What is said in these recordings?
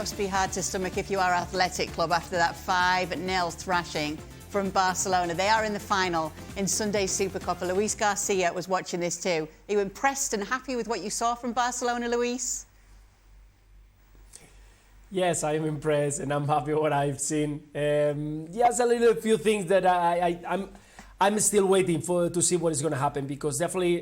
must be hard to stomach if you are Athletic Club after that 5-0 thrashing from Barcelona. They are in the final in Sunday's Super Copa. Luis Garcia was watching this too. Are you impressed and happy with what you saw from Barcelona, Luis? Yes, I'm impressed and I'm happy with what I've seen. Yes, a few things that I'm still waiting to see what is going to happen, because definitely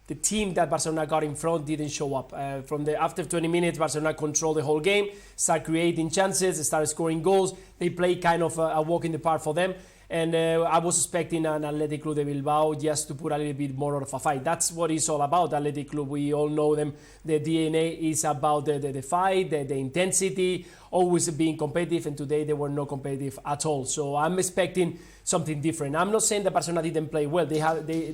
the team that Barcelona got in front didn't show up. After 20 minutes, Barcelona controlled the whole game, started creating chances, started scoring goals. They played kind of a walk in the park for them. And I was expecting an Athletic Club de Bilbao just to put a little bit more of a fight. That's what it's all about, Athletic Club. We all know them. The DNA is about the fight, the intensity, always being competitive, and today they were not competitive at all. So I'm expecting something different. I'm not saying that Barcelona didn't play well. They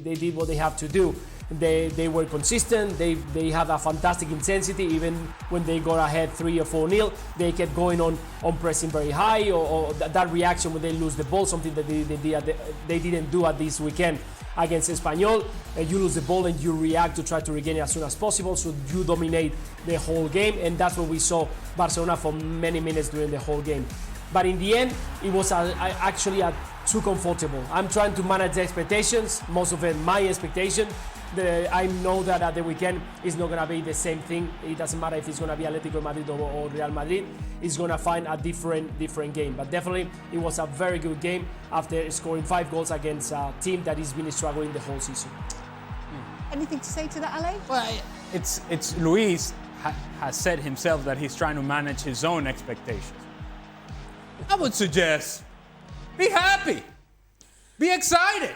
did what they have to do. They were consistent. They had a fantastic intensity. Even when they got ahead 3 or 4-0, they kept going on pressing very high, or that reaction when they lose the ball, something that they didn't do at this weekend against Espanyol. You lose the ball and you react to try to regain it as soon as possible, so you dominate the whole game, and that's what we saw Barcelona for many minutes during the whole game. But in the end, it was actually too comfortable. I'm trying to manage the expectations, most of it my expectation. I know that at the weekend it's not going to be the same thing. It doesn't matter if it's going to be Atletico Madrid or Real Madrid. It's going to find a different game. But definitely it was a very good game after scoring 5 goals against a team that has been struggling the whole season. Anything to say to that, Ale? Well, it's Luis has said himself that he's trying to manage his own expectations. I would suggest be happy, be excited.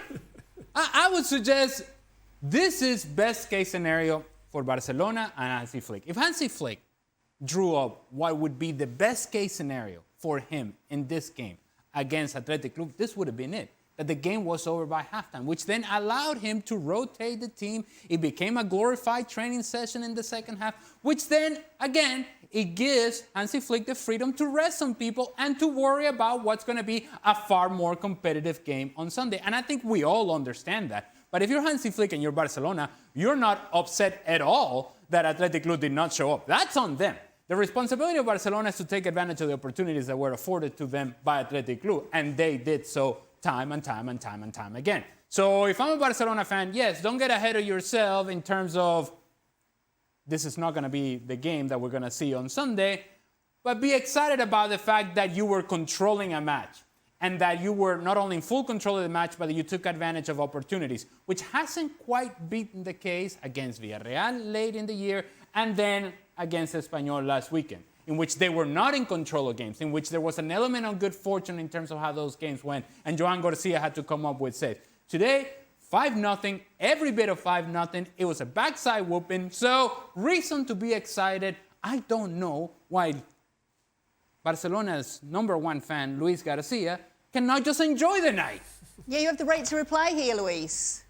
I would suggest this is best case scenario for Barcelona and Hansi Flick. If Hansi Flick drew up what would be the best case scenario for him in this game against Athletic Club, this would have been it. That the game was over by halftime, which then allowed him to rotate the team. It became a glorified training session in the second half, which then, again, it gives Hansi Flick the freedom to rest some people and to worry about what's going to be a far more competitive game on Sunday. And I think we all understand that. But if you're Hansi Flick and you're Barcelona, you're not upset at all that Athletic Club did not show up. That's on them. The responsibility of Barcelona is to take advantage of the opportunities that were afforded to them by Athletic Club, and they did so time and time again. So if I'm a Barcelona fan, yes, don't get ahead of yourself in terms of this is not going to be the game that we're going to see on Sunday, but be excited about the fact that you were controlling a match and that you were not only in full control of the match, but that you took advantage of opportunities, which hasn't quite been the case against Villarreal late in the year and then against Espanyol last weekend, in which they were not in control of games, in which there was an element of good fortune in terms of how those games went, and Joan Garcia had to come up with saves. Today, 5-0, every bit of 5-0. It was a backside whooping, so reason to be excited. I don't know why Barcelona's #1 fan, Luis Garcia, cannot just enjoy the night. Yeah, you have the right to reply here, Luis.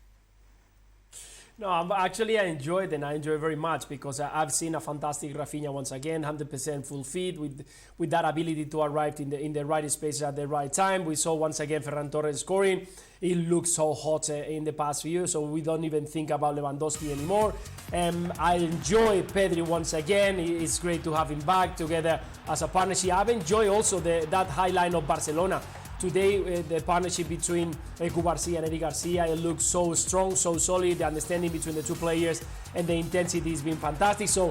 No, actually I enjoyed it, and I enjoy it very much because I've seen a fantastic Rafinha once again, 100% full feed with that ability to arrive in the right space at the right time. We saw once again Ferran Torres scoring. It looks so hot in the past few years, so we don't even think about Lewandowski anymore. I enjoy Pedri once again. It's great to have him back together as a partnership. I've enjoyed also that high line of Barcelona. Today, the partnership between Garcia and Eric Garcia, it looks so strong, so solid. The understanding between the two players and the intensity has been fantastic. So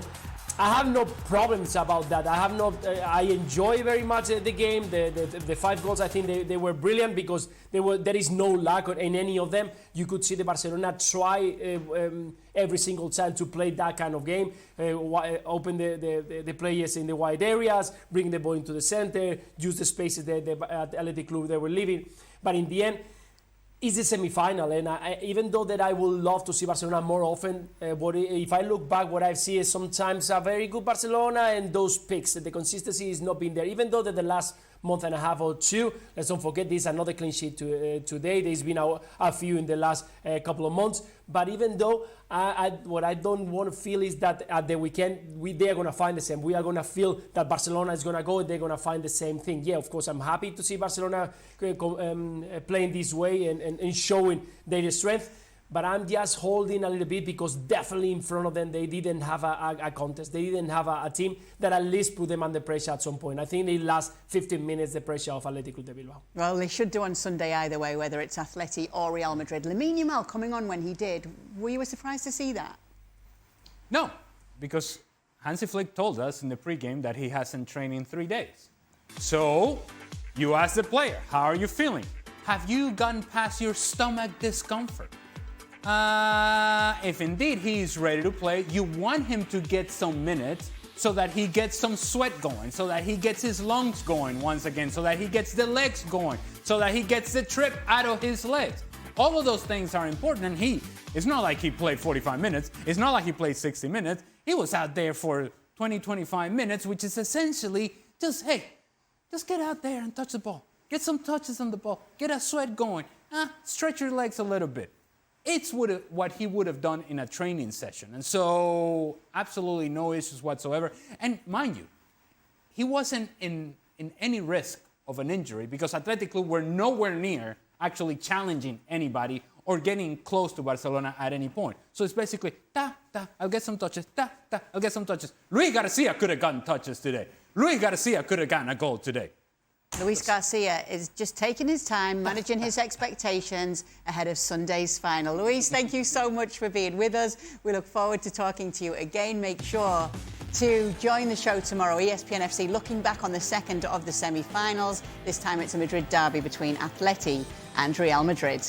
I have no problems about that. I enjoy very much the game. The 5 goals, I think they were brilliant because there is no lack in any of them. You could see the Barcelona try every single time to play that kind of game, open the players in the wide areas, bring the ball into the center, use the spaces that the Athletic Club they were leaving. But in the end, it's the semi-final, and even though that I would love to see Barcelona more often, but if I look back, what I see is sometimes a very good Barcelona and those picks. The consistency is not being there, even though that the last month and a half or two, let's don't forget this, another clean sheet today. There's been a few in the last couple of months. But even though what I don't want to feel is that at the weekend, they are going to find the same. We are going to feel that Barcelona is going to go and they're going to find the same thing. Yeah, of course, I'm happy to see Barcelona playing this way and showing their strength. but I'm just holding a little bit because definitely in front of them, they didn't have a contest. They didn't have a team that at least put them under pressure at some point. I think they last 15 minutes, the pressure of Athletic Club de Bilbao. Well, they should do on Sunday either way, whether it's Atleti or Real Madrid. Lamine Yamal coming on when he did. Were you surprised to see that? No, because Hansi Flick told us in the pregame that he hasn't trained in 3 days. So you ask the player, how are you feeling? Have you gotten past your stomach discomfort? If indeed he's ready to play, you want him to get some minutes so that he gets some sweat going, so that he gets his lungs going once again, so that he gets the legs going, so that he gets the trip out of his legs. All of those things are important, and it's not like he played 45 minutes. It's not like he played 60 minutes. He was out there for 20, 25 minutes, which is essentially just get out there and touch the ball. Get some touches on the ball. Get a sweat going. Stretch your legs a little bit. It's what he would have done in a training session. And so absolutely no issues whatsoever. And mind you, he wasn't in any risk of an injury because Athletic Club were nowhere near actually challenging anybody or getting close to Barcelona at any point. So it's basically, I'll get some touches, I'll get some touches. Luis Garcia could have gotten touches today. Luis Garcia could have gotten a goal today. Luis Garcia is just taking his time, managing his expectations ahead of Sunday's final. Luis, thank you so much for being with us. We look forward to talking to you again. Make sure to join the show tomorrow. ESPN FC looking back on the second of the semi-finals. This time it's a Madrid derby between Atleti and Real Madrid.